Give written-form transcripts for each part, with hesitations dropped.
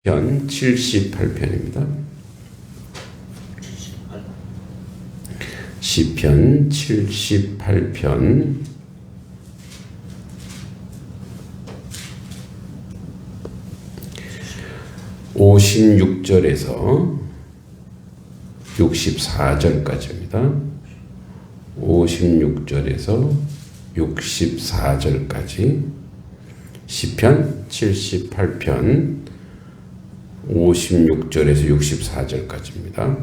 편 78편입니다. 시편 78편 56절에서 64절까지입니다. 56절에서 64절까지 시편 78편 56절에서 64절까지입니다.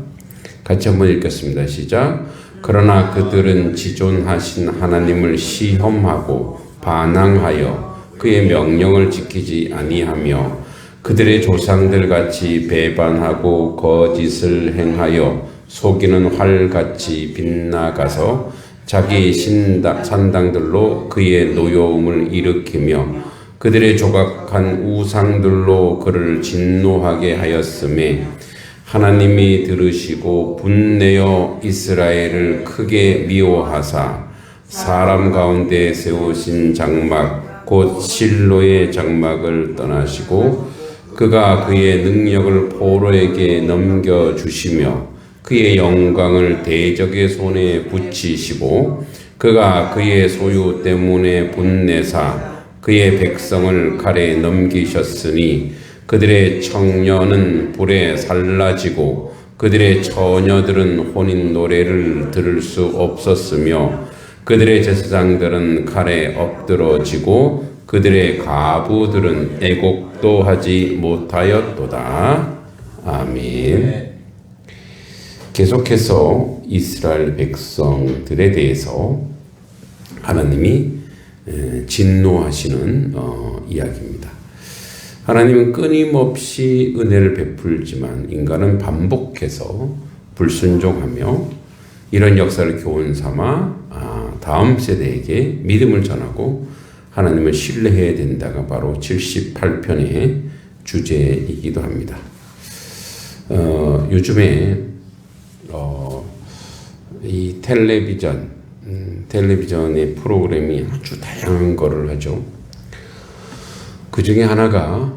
같이 한번 읽겠습니다. 시작. 그러나 그들은 지존하신 하나님을 시험하고 반항하여 그의 명령을 지키지 아니하며 그들의 조상들 같이 배반하고 거짓을 행하여 속이는 활같이 빗나가서 자기 산당들로 그의 노여움을 일으키며 그들의 조각한 우상들로 그를 진노하게 하였음에 하나님이 들으시고 분내어 이스라엘을 크게 미워하사 사람 가운데 세우신 장막 곧 실로의 장막을 떠나시고 그가 그의 능력을 포로에게 넘겨주시며 그의 영광을 대적의 손에 붙이시고 그가 그의 소유 때문에 분내사 그의 백성을 칼에 넘기셨으니 그들의 청년은 불에 살라지고 그들의 처녀들은 혼인 노래를 들을 수 없었으며 그들의 제사장들은 칼에 엎드러지고 그들의 가부들은 애곡도 하지 못하였도다. 아멘. 계속해서 이스라엘 백성들에 대해서 하나님이 진노하시는 이야기입니다. 하나님은 끊임없이 은혜를 베풀지만 인간은 반복해서 불순종하며 이런 역사를 교훈 삼아 다음 세대에게 믿음을 전하고 하나님을 신뢰해야 된다가 바로 78편의 주제이기도 합니다. 요즘에 이 텔레비전의 프로그램이 아주 다양한 거를 하죠. 그 중에 하나가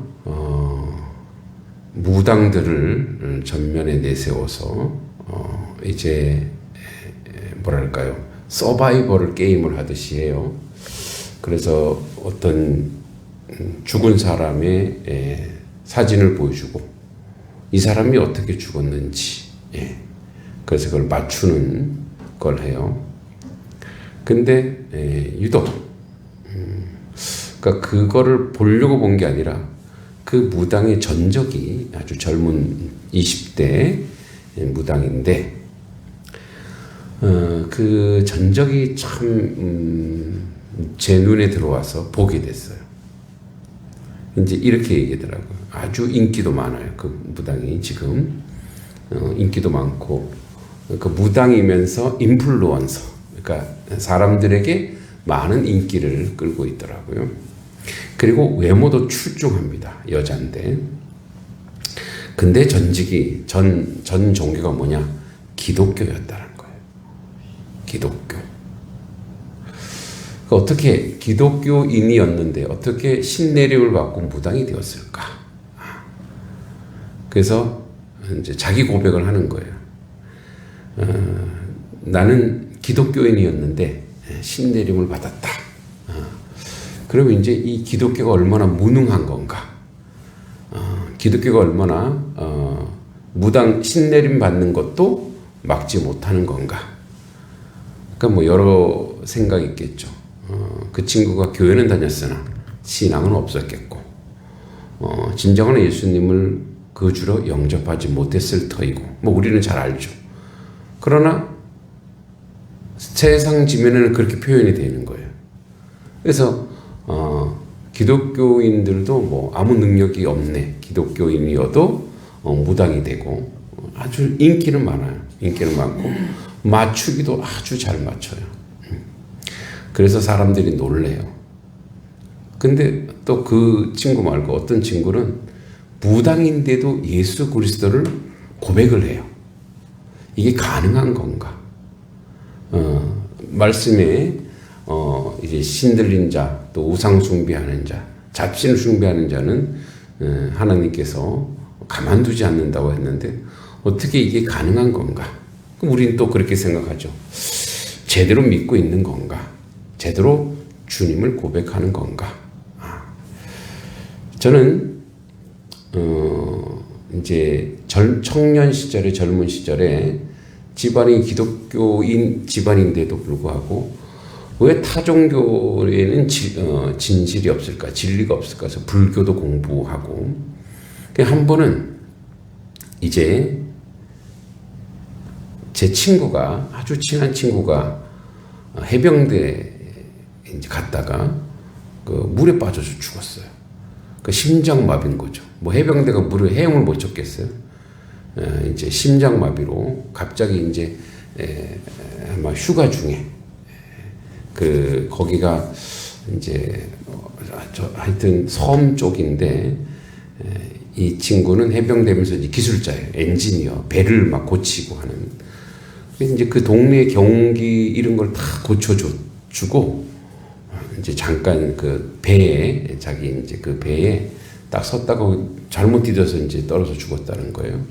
무당들을 전면에 내세워서 이제 뭐랄까요, 서바이벌 게임을 하듯이 해요. 그래서 어떤 죽은 사람의 사진을 보여주고 이 사람이 어떻게 죽었는지, 그래서 그걸 맞추는 걸 해요. 근데 유독 그러니까 그거를 보려고 본 게 아니라 그 무당의 전적이 아주 젊은 20대 무당인데 그 전적이 참 제 눈에 들어와서 보게 됐어요. 이제 이렇게 얘기하더라고요. 아주 인기도 많아요. 그 무당이 지금 인기도 많고 그 무당이면서 인플루언서, 그러니까 사람들에게 많은 인기를 끌고 있더라고요. 그리고 외모도 출중합니다. 여잔데. 근데 전직이 전 종교가 뭐냐? 기독교였다는 거예요. 기독교. 어떻게 기독교인이었는데 어떻게 신내림을 받고 무당이 되었을까? 그래서 이제 자기 고백을 하는 거예요. 나는 기독교인이었는데 신내림을 받았다. 그러면 이제 이 기독교가 얼마나 무능한 건가? 기독교가 얼마나 무당 신내림 받는 것도 막지 못하는 건가? 그러니까 뭐 여러 생각이 있겠죠. 그 친구가 교회는 다녔으나 신앙은 없었겠고, 진정한 예수님을 그 주로 영접하지 못했을 터이고, 뭐 우리는 잘 알죠. 그러나 세상 지면에는 그렇게 표현이 되는 거예요. 그래서 기독교인들도 뭐 아무 능력이 없네, 기독교인이어도 무당이 되고 아주 인기는 많아요. 인기는 많고 맞추기도 아주 잘 맞춰요. 그래서 사람들이 놀래요. 근데 또 그 친구 말고 어떤 친구는 무당인데도 예수 그리스도를 고백을 해요. 이게 가능한 건가? 말씀에 이제 신들린 자, 또 우상 숭배하는 자, 잡신을 숭배하는 자는 하나님께서 가만두지 않는다고 했는데 어떻게 이게 가능한 건가? 그럼 우리는 또 그렇게 생각하죠. 제대로 믿고 있는 건가? 제대로 주님을 고백하는 건가? 저는 이제 청년 시절에 젊은 시절에 집안이 기독교인 집안인데도 불구하고 왜 타종교에는 진실이 없을까, 진리가 없을까 해서 불교도 공부하고 한 번은 이제 제 친구가 아주 친한 친구가 해병대에 이제 갔다가 그 물에 빠져서 죽었어요. 그 심장마비인 거죠. 뭐 해병대가 물을 헤엄을 못 쳤겠어요. 이제 심장마비로 갑자기 이제 아마 휴가 중에 그 거기가 이제 하여튼 섬 쪽인데 이 친구는 해병대면서 이제 기술자예요. 엔지니어, 배를 막 고치고 하는. 이제 그 동네 경운기 이런 걸 다 고쳐주고 이제 잠깐 그 배에 자기 이제 그 배에 딱 섰다가 잘못 디뎌서 이제 떨어져 죽었다는 거예요.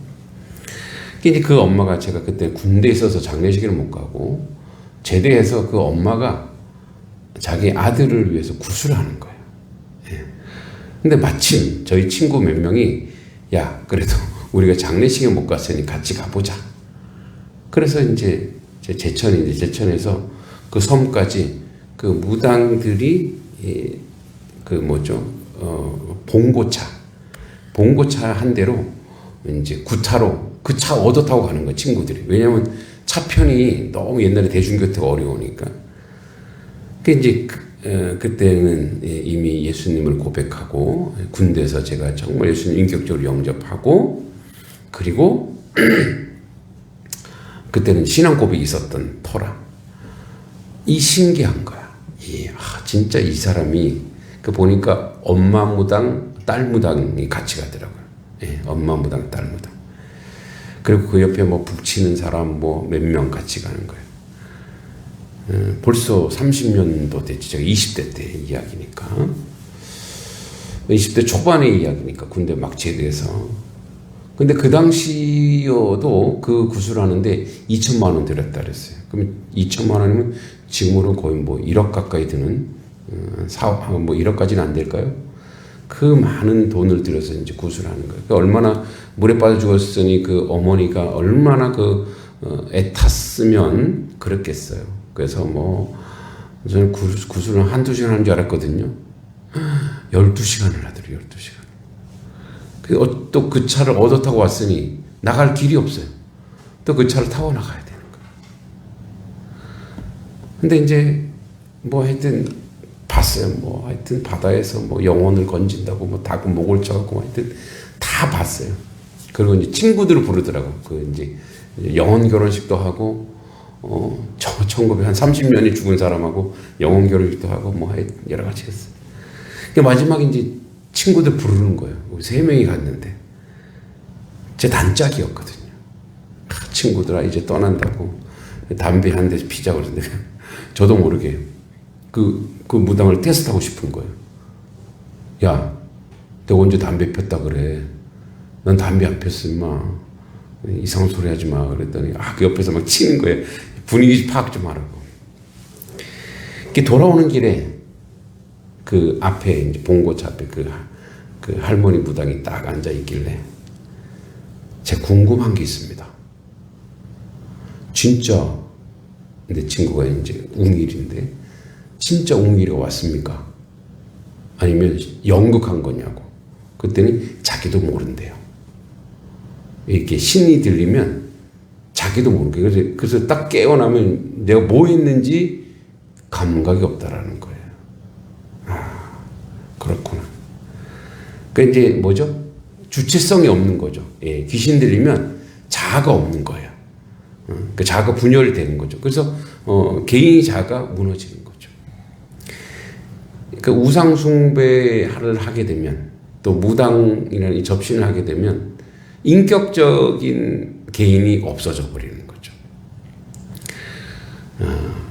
이제 그 엄마가 제가 그때 군대에 있어서 장례식을 못 가고 제대해서 그 엄마가 자기 아들을 위해서 구슬을 하는 거예요. 예. 근데 마침 저희 친구 몇 명이 야 그래도 우리가 장례식에 못 갔으니 같이 가보자. 그래서 이제 제천에서 그 섬까지 그 무당들이 그 뭐죠 봉고차 한 대로 이제 구타로 그 차 얻어 타고 가는 거예요 친구들이. 왜냐하면 차편이 너무 옛날에 대중교통가 어려우니까. 그 이제 그때는 이미 예수님을 고백하고 군대에서 제가 정말 예수님 인격적으로 영접하고 그리고 그때는 신앙 고백이 있었던 터라. 이 신기한 거야. 진짜 이 사람이 그 보니까 엄마 무당, 딸 무당이 같이 가더라고요. 예, 엄마 무당, 딸 무당. 그리고 그 옆에 뭐 북치는 사람 뭐 몇 명 같이 가는 거예요. 벌써 30년도 됐지. 제가 20대 때 이야기니까. 20대 초반의 이야기니까 군대 막 제대해서. 근데 그 당시여도 그 구술하는데 2천만 원 들였다 그랬어요. 그럼 2천만 원이면 지금으로 거의 뭐 1억 가까이 드는 뭐 1억까지는 안 될까요? 그 많은 돈을 들여서 이제 구술하는 거예요. 그러니까 얼마나 물에 빠져 죽었으니 그 어머니가 얼마나 애탔으면 그랬겠어요. 그래서 뭐 저는 구술을 한두 시간 하는 줄 알았거든요. 12시간을 하더래요. 12시간. 또 그 차를 얻어 타고 왔으니 나갈 길이 없어요. 또 그 차를 타고 나가야 되는 거예요. 근데 이제 뭐 하여튼 봤어요. 뭐 하여튼 바다에서 뭐 영혼을 건진다고 뭐 닭 목을 쳐갖고 하여튼 다 봤어요. 그리고 이제 친구들을 부르더라고. 그 이제 영혼 결혼식도 하고 1930년이 죽은 사람하고 영혼 결혼식도 하고 뭐 여러 가지 했어요. 마지막에 이제 친구들 부르는 거예요. 3명이 갔는데 제 단짝이었거든요. 친구들아 이제 떠난다고 담배 한 대 피자고 그러는데 저도 모르게 그 무당을 테스트하고 싶은 거예요. 야, 내가 언제 담배 폈다 그래? 난 담배 안 폈어 임마. 이상한 소리 하지 마. 그랬더니 그 옆에서 막 치는 거예요. 분위기 파악 좀 하라고. 이렇게 돌아오는 길에 그 앞에 이제 봉고차 앞에 그 할머니 무당이 딱 앉아 있길래 제가 궁금한 게 있습니다. 진짜 내 친구가 이제 웅일인데 진짜 웅일이가 왔습니까? 아니면 연극한 거냐고. 그랬더니 자기도 모른대요. 이렇게 신이 들리면 자기도 모르게. 그래서 딱 깨어나면 내가 뭐 했는지 감각이 없다라는 거예요. 그렇구나. 그 이제 뭐죠? 주체성이 없는 거죠. 예, 귀신 들리면 자아가 없는 거예요. 그 자아가 분열되는 거죠. 그래서 개인이 자아가 무너지는 거죠. 그 우상 숭배를 하게 되면 또 무당이라는 이 접신을 하게 되면 인격적인 개인이 없어져 버리는 거죠.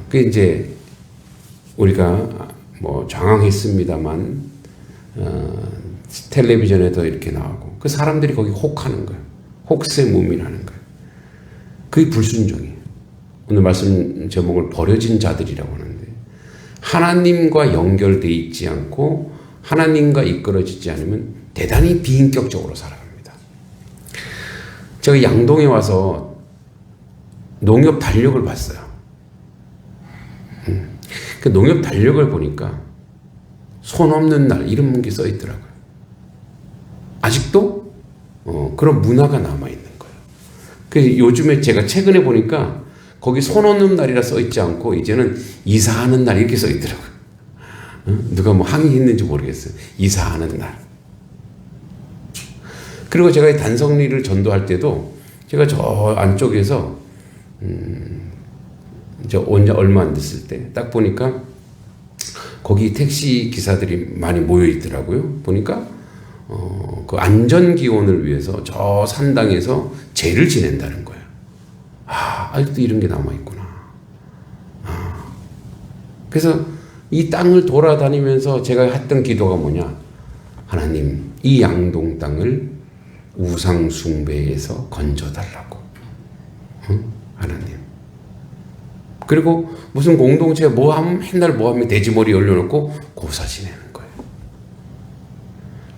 그 이제 우리가 뭐 장황했습니다만 텔레비전에도 이렇게 나오고 그 사람들이 거기 혹하는 거예요. 혹세무민하는 거예요. 그게 불순종이에요. 오늘 말씀 제목을 버려진 자들이라고 하는데 하나님과 연결되어 있지 않고 하나님과 이끌어지지 않으면 대단히 비인격적으로 살아갑니다. 제가 양동에 와서 농협 달력을 봤어요. 그 농협 달력을 보니까 손 없는 날 이런 게 써 있더라고요. 아직도 그런 문화가 남아있는 거예요. 그 요즘에 제가 최근에 보니까 거기 손 없는 날이라 써 있지 않고 이제는 이사하는 날 이렇게 써 있더라고요. 누가 뭐 항의했는지 모르겠어요. 이사하는 날. 그리고 제가 단성리를 전도할 때도 제가 저 안쪽에서 이제 온 얼마 안 됐을 때 딱 보니까 거기 택시 기사들이 많이 모여 있더라고요. 보니까 그 안전 기원을 위해서 저 산당에서 제를 지낸다는 거예요. 아직도 이런 게 남아 있구나. 그래서 이 땅을 돌아다니면서 제가 했던 기도가 뭐냐? 하나님, 이 양동 땅을 우상 숭배에서 건져달라고. 하나님. 그리고 무슨 공동체 뭐 하면 맨날 뭐 하면 돼지머리 올려놓고 고사 지내는 거예요.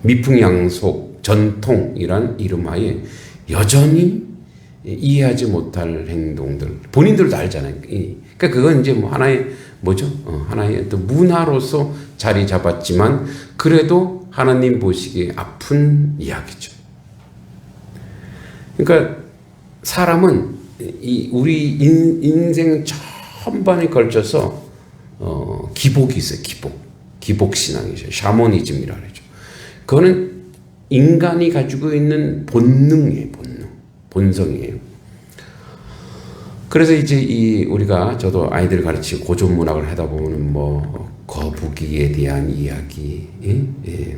미풍양속 전통이란 이름하에 여전히 이해하지 못할 행동들 본인들도 알잖아요. 그러니까 그건 이제 뭐 하나의 뭐죠? 하나의 또 문화로서 자리 잡았지만 그래도 하나님 보시기에 아픈 이야기죠. 그러니까 사람은 우리 인생 전반에 걸쳐서 기복이 있어요. 기복 신앙이죠. 샤머니즘이라 그러죠. 그거는 인간이 가지고 있는 본능이에요. 본성이에요. 그래서 이제 우리가 저도 아이들 가르치고 고전 문학을 하다 보면 뭐 거북이에 대한 이야기,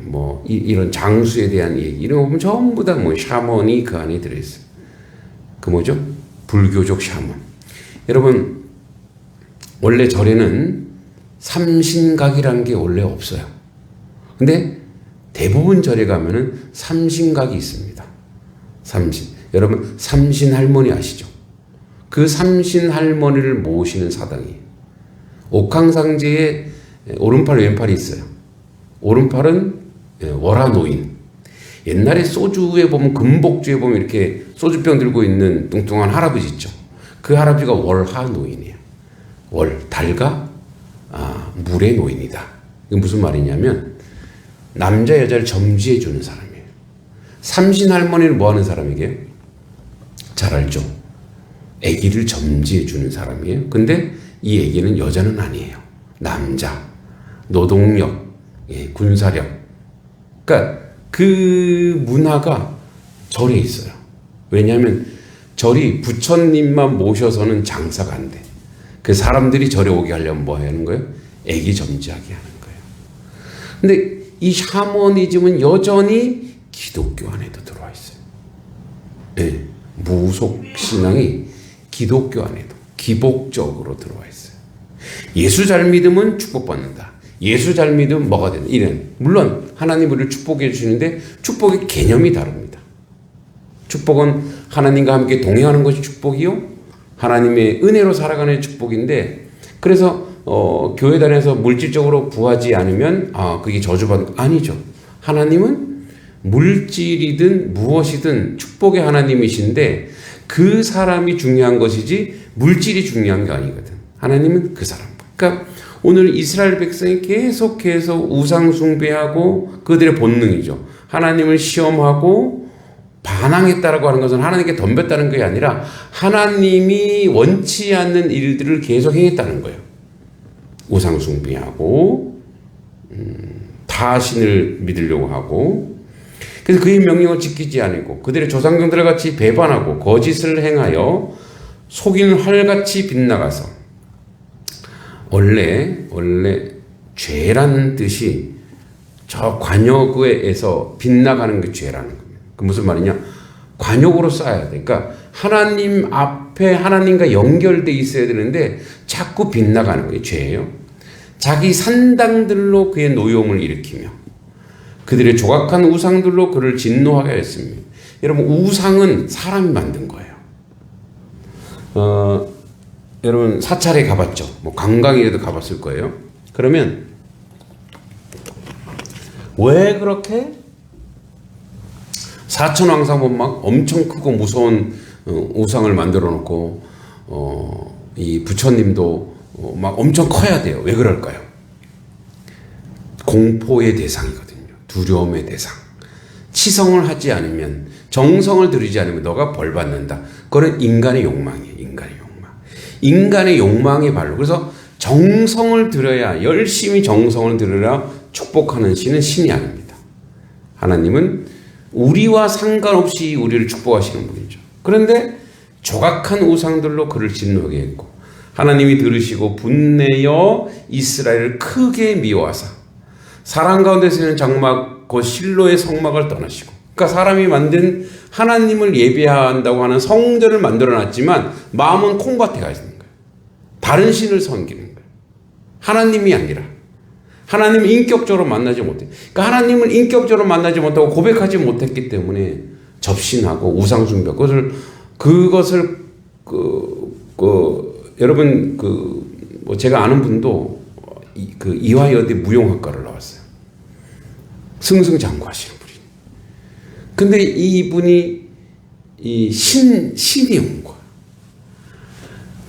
뭐 이런 장수에 대한 얘기 이런 거 보면 전부 다 뭐 샤먼이 그 안에 들어있어요. 그 뭐죠? 불교적 샤먼. 여러분 원래 절에는 삼신각이라는 게 원래 없어요. 근데 대부분 절에 가면은 삼신각이 있습니다. 삼신. 여러분 삼신 할머니 아시죠? 그 삼신 할머니를 모시는 사당이에요. 옥황상제에 오른팔 왼팔이 있어요. 오른팔은 월화노인. 옛날에 소주에 보면 금복주에 보면 이렇게 소주병 들고 있는 뚱뚱한 할아버지 있죠. 그 할아버지가 월화노인이에요. 달과 물의 노인이다. 이게 무슨 말이냐면 남자 여자를 점지해 주는 사람이에요. 삼신 할머니는 뭐 하는 사람이게요? 잘 알죠? 아기를 점지해 주는 사람이에요. 근데 이 아기는 여자는 아니에요. 남자, 노동력, 군사력. 그러니까 그 문화가 절에 있어요. 왜냐하면 절이 부처님만 모셔서는 장사가 안 돼. 그 사람들이 절에 오게 하려면 뭐 하는 거예요? 아기 점지하게 하는 거예요. 근데 이 샤머니즘은 여전히 기독교 안에도 들어와 있어요. 네. 무속 신앙이 기독교 안에도 기복적으로 들어와 있어요. 예수 잘 믿으면 축복받는다. 예수 잘 믿으면 뭐가 된다. 이런. 물론 하나님 우리를 축복해 주시는데 축복의 개념이 다릅니다. 축복은 하나님과 함께 동행하는 것이 축복이요. 하나님의 은혜로 살아가는 축복인데 그래서 교회 다녀서 물질적으로 부하지 않으면 그게 저주받는 아니죠. 하나님은 물질이든 무엇이든 축복의 하나님이신데 그 사람이 중요한 것이지 물질이 중요한 게 아니거든. 하나님은 그 사람. 그러니까 오늘 이스라엘 백성이 계속해서 우상 숭배하고 그들의 본능이죠. 하나님을 시험하고 반항했다라고 하는 것은 하나님께 덤볐다는 게 아니라 하나님이 원치 않는 일들을 계속 행했다는 거예요. 우상 숭배하고 타신을 믿으려고 하고 그래서 그의 명령을 지키지 않고 그들의 조상경들과 같이 배반하고 거짓을 행하여 속이는 활같이 빗나가서 원래 죄라는 뜻이 저 관역에서 빗나가는 게 죄라는 겁니다. 그 무슨 말이냐? 관역으로 쌓아야 돼. 그러니까 하나님 앞에 하나님과 연결돼 있어야 되는데 자꾸 빗나가는 게 죄예요. 자기 산당들로 그의 노여움을 일으키며 그들의 조각한 우상들로 그를 진노하게 했습니다. 여러분, 우상은 사람이 만든 거예요. 여러분 사찰에 가봤죠? 뭐 관광이라도 가봤을 거예요. 그러면 왜 그렇게 사천왕사 보면 막 엄청 크고 무서운 우상을 만들어 놓고 이 부처님도 막 엄청 커야 돼요. 왜 그럴까요? 공포의 대상이거든요. 두려움의 대상. 치성을 하지 않으면, 정성을 들이지 않으면 너가 벌 받는다. 그건 인간의 욕망이에요. 인간의 욕망. 인간의 욕망의 발로. 그래서 정성을 들여야, 열심히 정성을 들여야 축복하는 신은 신이 아닙니다. 하나님은 우리와 상관없이 우리를 축복하시는 분이죠. 그런데 조각한 우상들로 그를 진노하게 했고, 하나님이 들으시고 분내어 이스라엘을 크게 미워하사 사람 가운데서 있는 장막 곧 실로의 성막을 떠나시고, 그러니까 사람이 만든 하나님을 예배한다고 하는 성전을 만들어놨지만 마음은 콩밭에 가 있는 거예요. 다른 신을 섬기는 거예요. 하나님이 아니라. 하나님을 인격적으로 만나지 못해. 그러니까 하나님을 인격적으로 만나지 못하고 고백하지 못했기 때문에 접신하고 우상숭배, 그것을 여러분 뭐 제가 아는 분도 이화여대 무용학과를 나왔어요. 승승장구하시는 분이. 근데 이분이 신이 온 거야.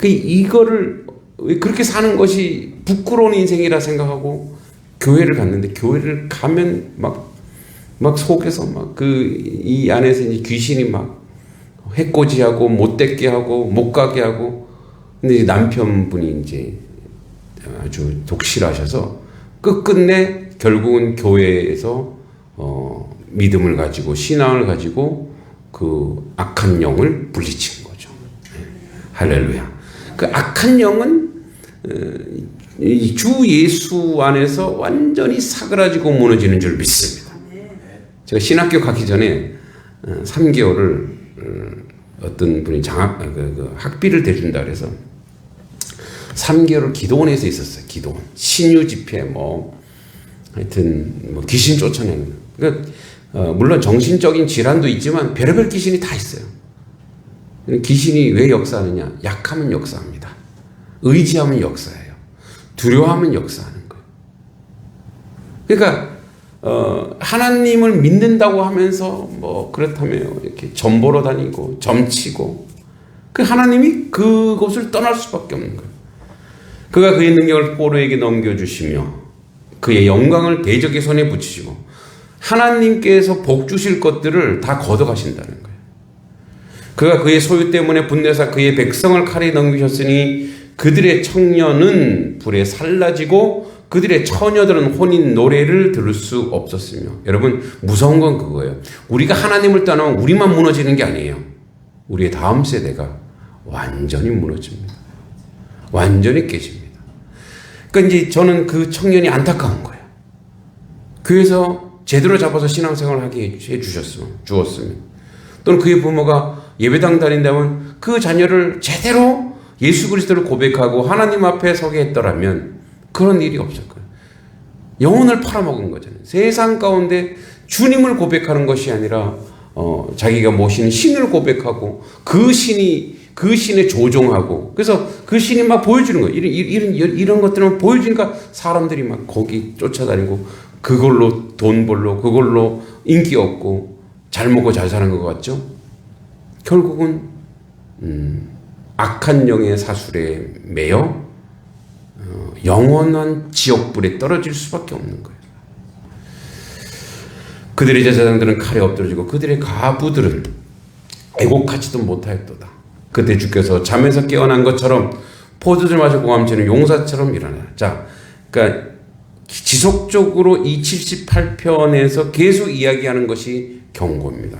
이거를 그렇게 사는 것이 부끄러운 인생이라 생각하고 교회를 갔는데, 교회를 가면 막 속에서 이 안에서 이제 귀신이 막 해코지하고 못되게 하고 못 가게 하고. 근데 남편분이 이제 아주 독실하셔서 끝끝내 결국은 교회에서 믿음을 가지고 신앙을 가지고 그 악한 영을 물리친 거죠. 할렐루야. 그 악한 영은 주 예수 안에서 완전히 사그라지고 무너지는 줄 믿습니다. 제가 신학교 가기 전에 3개월을 어떤 분이 학비를 대준다 그래서 3개월을 기도원에서 있었어요. 기도원. 신유 집회 하여튼 귀신 쫓아내는. 그러니까 물론 정신적인 질환도 있지만 별의별 귀신이 다 있어요. 귀신이 왜 역사하느냐? 약하면 역사합니다. 의지하면 역사해요. 두려워하면 역사하는 거예요. 그러니까 하나님을 믿는다고 하면서 그렇다면 이렇게 점 보러 다니고 점치고, 그 하나님이 그곳을 떠날 수밖에 없는 거예요. 그가 그의 능력을 포로에게 넘겨주시며 그의 영광을 대적의 손에 붙이시고 하나님께서 복 주실 것들을 다 걷어가신다는 거예요. 그가 그의 소유 때문에 분내사 그의 백성을 칼에 넘기셨으니 그들의 청년은 불에 살라지고 그들의 처녀들은 혼인 노래를 들을 수 없었으며. 여러분, 무서운 건 그거예요. 우리가 하나님을 떠나면 우리만 무너지는 게 아니에요. 우리의 다음 세대가 완전히 무너집니다. 완전히 깨집니다. 그러니까 이제 저는 그 청년이 안타까운 거예요. 교회에서 제대로 잡아서 신앙생활을 하게 주었으면, 또는 그의 부모가 예배당 다닌다면 그 자녀를 제대로 예수 그리스도를 고백하고 하나님 앞에 서게 했더라면 그런 일이 없을 거예요. 영혼을 팔아먹은 거잖아요. 세상 가운데 주님을 고백하는 것이 아니라 자기가 모시는 신을 고백하고 그 신에 조종하고, 그래서 그 신이 막 보여주는 거예요. 이런 것들을 보여주니까 사람들이 막 거기 쫓아다니고 그걸로 돈 벌러, 그걸로 인기 얻고 잘 먹고 잘 사는 것 같죠? 결국은 악한 영의 사술에 매여 영원한 지옥불에 떨어질 수밖에 없는 거예요. 그들의 제사장들은 칼에 엎드러지고 그들의 가부들은 애곡하지도 못하였도다. 그때 주께서 잠에서 깨어난 것처럼 포도주 마셔 고함치는 용사처럼 일어나. 자, 그러니까 지속적으로 이 78편에서 계속 이야기하는 것이 경고입니다.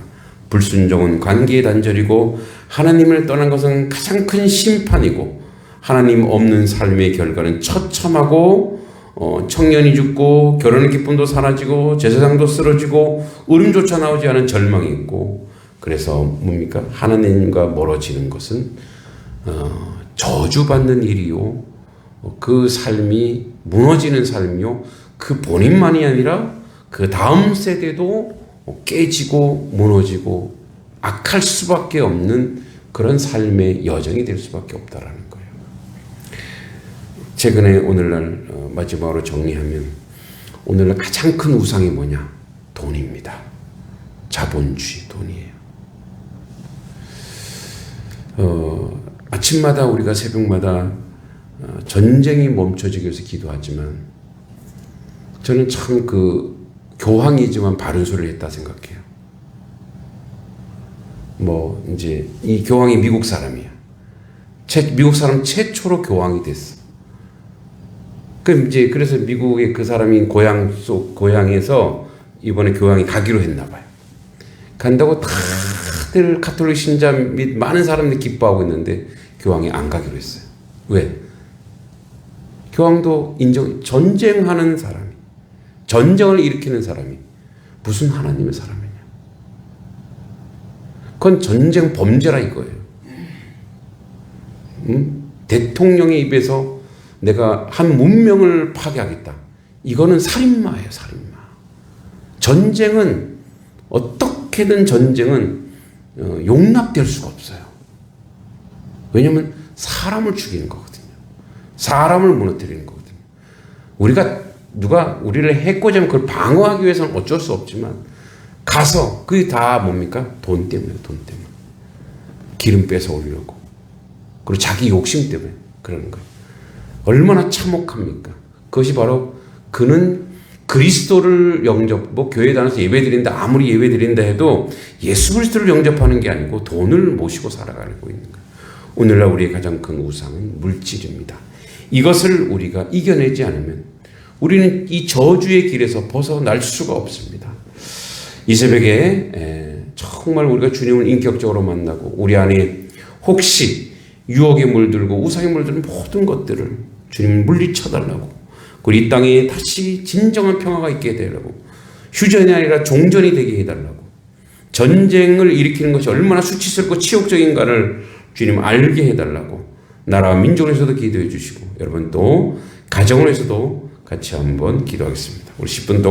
불순종은 관계의 단절이고 하나님을 떠난 것은 가장 큰 심판이고 하나님 없는 삶의 결과는 처참하고 청년이 죽고 결혼의 기쁨도 사라지고 제사장도 쓰러지고 울음조차 나오지 않은 절망이 있고, 그래서 뭡니까? 하나님과 멀어지는 것은 저주받는 일이요, 그 삶이 무너지는 삶이요, 그 본인만이 아니라 그 다음 세대도 깨지고 무너지고 악할 수밖에 없는 그런 삶의 여정이 될 수밖에 없다라는 거예요. 최근에 오늘날 마지막으로 정리하면 오늘날 가장 큰 우상이 뭐냐? 돈입니다. 자본주의, 돈이에요. 아침마다 우리가 새벽마다 전쟁이 멈춰지기 위해서 기도하지만 저는 참 그 교황이지만 바른 소리를 했다 생각해요. 뭐 이제 이 교황이 미국 사람이야. 미국 사람 최초로 교황이 됐어. 그래서 미국의 그 사람이 고향에서 이번에 교황이 가기로 했나 봐요. 간다고 다들 가톨릭 신자 및 많은 사람들이 기뻐하고 있는데 교황이 안 가기로 했어요. 왜? 교황도 전쟁하는 사람이, 전쟁을 일으키는 사람이 무슨 하나님의 사람이냐? 그건 전쟁 범죄라 이거예요. 대통령의 입에서 내가 한 문명을 파괴하겠다. 이거는 살인마예요, 살인마. 전쟁은 어떻게든 전쟁은 용납될 수가 없어요. 왜냐하면 사람을 죽이는 거거든요. 사람을 무너뜨리는 거거든요. 누가 우리를 해코지 하면 그걸 방어하기 위해서는 어쩔 수 없지만 가서 그게 다 뭡니까? 돈 때문에, 돈 때문에. 기름 빼서 오려고. 그리고 자기 욕심 때문에 그러는 거예요. 얼마나 참혹합니까? 그것이 바로 그는 그리스도를 교회에 다녀서 예배드린다, 아무리 예배드린다 해도 예수 그리스도를 영접하는 게 아니고 돈을 모시고 살아가고 있는 거예요. 오늘날 우리의 가장 큰 우상은 물질입니다. 이것을 우리가 이겨내지 않으면 우리는 이 저주의 길에서 벗어날 수가 없습니다. 이 새벽에 정말 우리가 주님을 인격적으로 만나고 우리 안에 혹시 유혹에 물들고 우상에 물드는 모든 것들을 주님 물리쳐달라고, 그리고 이 땅에 다시 진정한 평화가 있게 해달라고, 휴전이 아니라 종전이 되게 해달라고, 전쟁을 일으키는 것이 얼마나 수치스럽고 치욕적인가를 주님 알게 해달라고 나라와 민족에서도 기도해 주시고, 여러분 또 가정을 해서도 같이 한번 기도하겠습니다. 우리 10분 동안